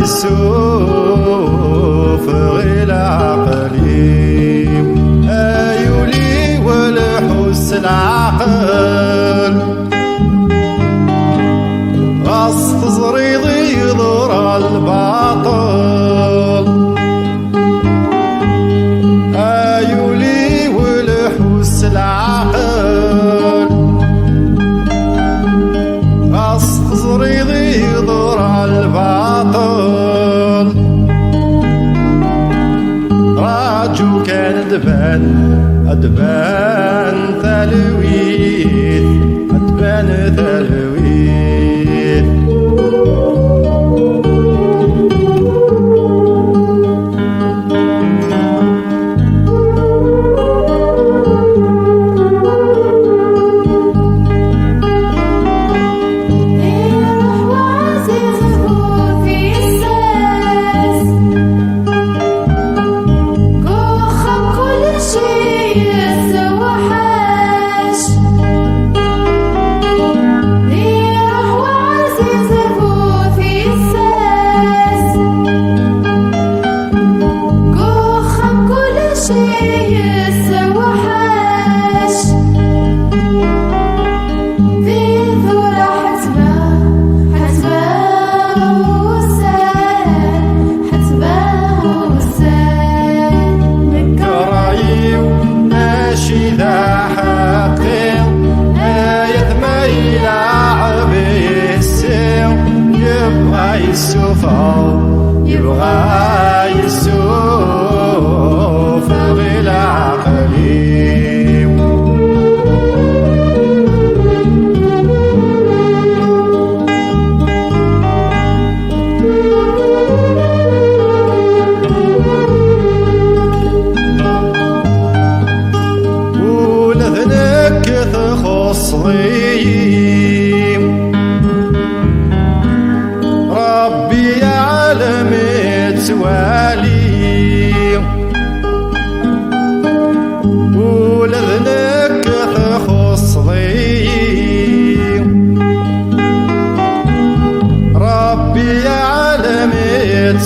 يسوف غير عقلي أيولي والحس العقل غص تزريضي يضر الباطل أيولي والحس العقل غص تزريضي يضر الباطل راجو كان أدبان ثلويث أدبان ثلويث يبغى يسوف غير عقلي ولذنك تخص ضيم ربي يعلم توالي ولذنك تخص ضيم ربي يعلم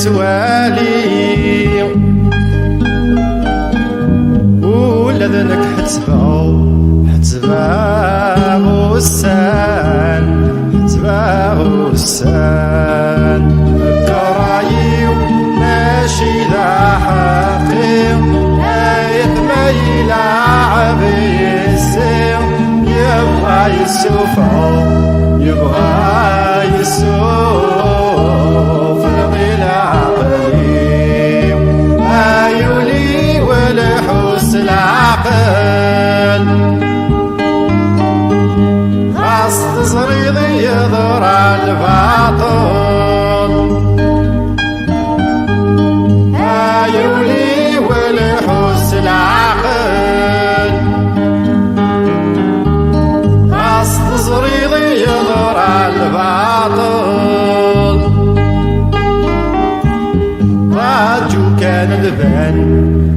توالي ولذنك حتباه السان حتباه السان كرايو ماشي ذا حقيق ايث ما يلعب يسير يبغى يسوف يبغى يسوف غير عقلي ايولي والحس العقل غص تزريضي يضر الباطل أيولي والحس العقل غص تزريضي يضر الباطل راجو كان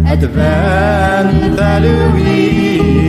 أدبان ثلوي